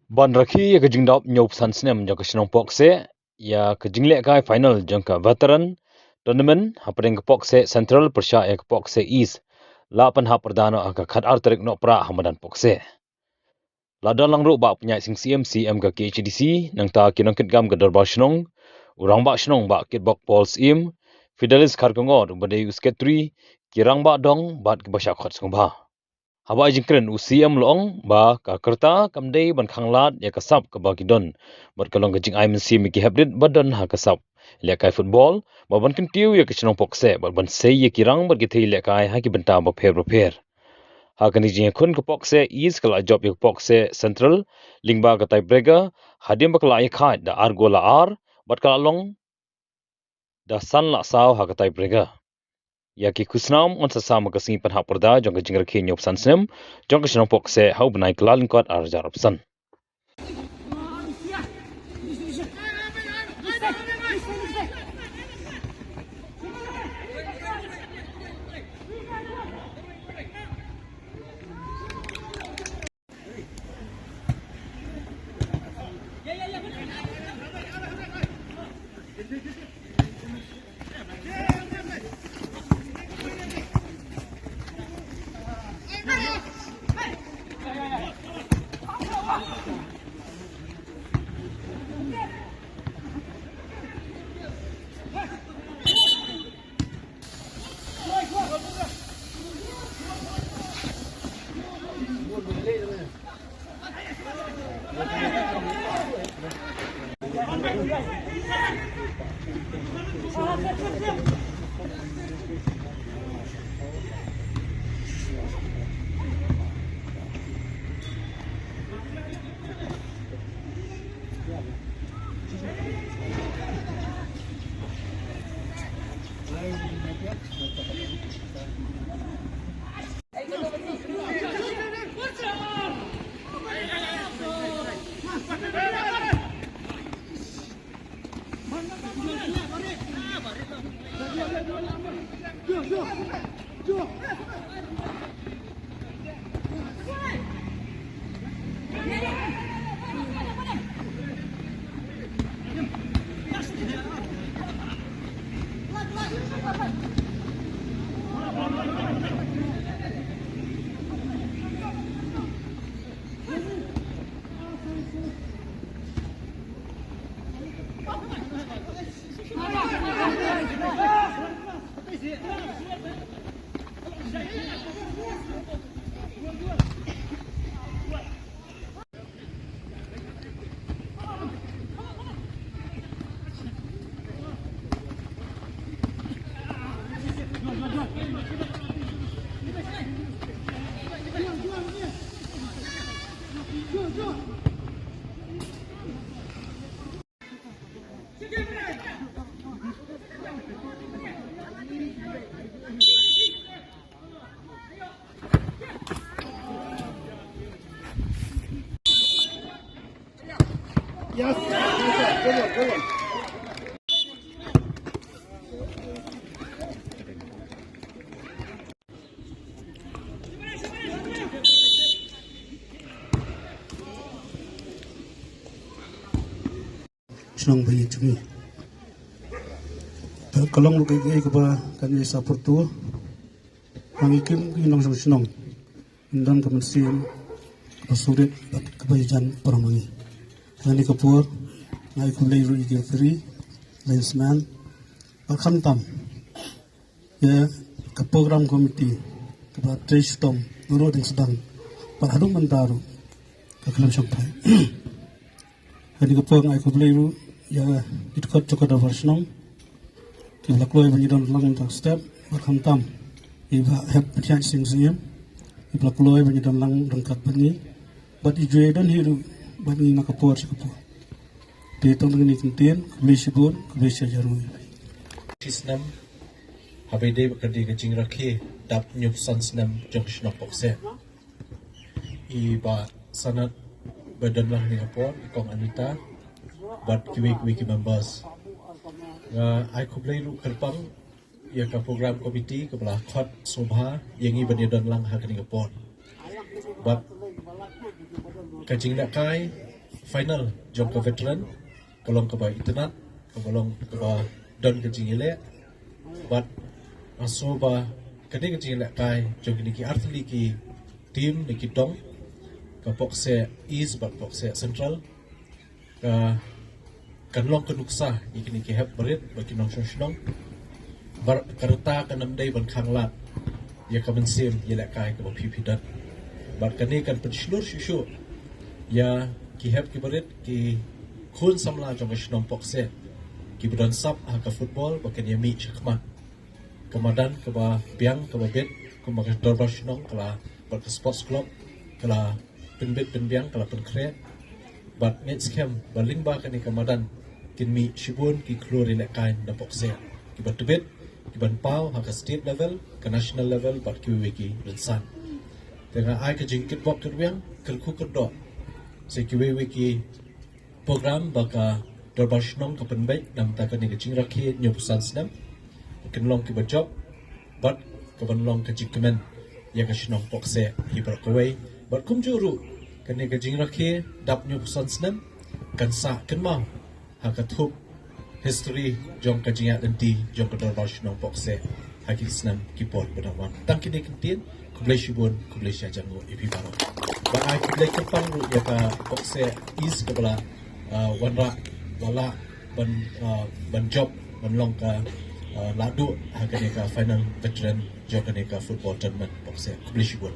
Ban rakhi ya kajing dap nyop san snem jang kashnong pok se ya kajing le kai final jang ka veteran tournament hapring pok se central persha ek pok se east la pan ha perdana aka khat arterik no pra hamadan pok se la dan lang ro ba pnya sing CM ka KHDC nang ta kinong kit gam ga darbar shnong urang ba shnong ba kit bok pols im fidelis kharkongor bade usketri kirang ba dong bat ke basha khot sung ba haba jingkren UCM long ba ka kerta kamdei ban khanglat ya kasap ka bagidon bat kalong ka jing aimen si miki habrit badan ha kasap le kai football ba ban kin tiu ya kishnong pokse ba ban sei ya kirang bat ki thei le kai ha ki banta ba pher ha kani jing khun ka pokse is kala job ya pokse central lingba ka tai brega hadim ba kala ya khai da argola ar bat kala long da san la saw ha ka tai brega ya ki kusnam on sa sama ka sing pan ha perda jong ka jingar khe nyop san sem jong ka shnong pok se hau banai klal kot ar jarap san Yes. Good one, good one. Senang banyak cumi. Kalau lu kayak apa kan ya support tu, kami kim inong senang. Indan kemensian sulit kebajikan perangi. Yang dikepur, ngai kulai rui free, linesman, akan tam. Ya ke program komiti, ke trace tom, nurut yang sedang perhadung mentaru ke kelam sampai. Yang dikepur ngai kulai rui ya dekat cukup ada versional. Kita keluar banyak lang tak step, akan tam. Iba help percaya sing-singnya. Iba keluar banyak lang rengkat bani. But ijue dan hiru bani nakapur sikapur. Di tong ni kintin, kubisi bun, kubisi jarui. Tisnam habide bakadi kajing rakhi dap nyup sansnam junction of pokse. Iba sanat badan lang ni kapor ikong anita bat kiwi members. Nga ay kublay lu kerpang ya ka program komiti kepala khot sobha yang iba dia dan lang hakani kapor. Bat kajing nak kai final jom ke veteran kalong ke ba internet kalong ke ba don ke jingile but aso ba kade ke jingile kai jom ni ki artli ki team ni ki dong ke pokse east but pokse central ke kanlong ke nuksa ni ki heb berit bagi nong shong bar karta kanam dai ban khanglat ya kamen sim yelak kai ke ba pipidan bar kane kan penslur shushu ya ki heb ki berit ki khun samla jong ke shnong pokse ki budan sap ha ka football bakan ya mi chakman kemadan ke ba biang ke ba bet ke ba dorba shnong kala ba ke sports club kala penbet penbiang kala penkre bat match camp baling ba kani kemadan kin mi shibun ki klori le kain da pokse ki ba tebet ki ban pau ha ka state level ke national level bat ki wiki rensan dengan ai ke jingkit bok ke biang kel ku ke do se ki wiki program baka dorba shnong ke penbet dam ta kani ke jing rakhi nyopusan snam ken long ki ba job bat ke ban long ke jikmen ya ke shnong pokse hi bar ko wei bat kum juru kani ke jing rakhi dap nyopusan snam kan sa kan mau ha ka thup history jong ka jinga denti jong ka dorba shnong pokse ha ki snam ki pot badawan tang kini kentin kublai shibun kublai sha jango ipi baro ba ai kublai kepang ru ya ka pokse is ke bala wanra wala ban job ban long ka ladu ha ka final veteran jong ka football tournament pokse kublai shibun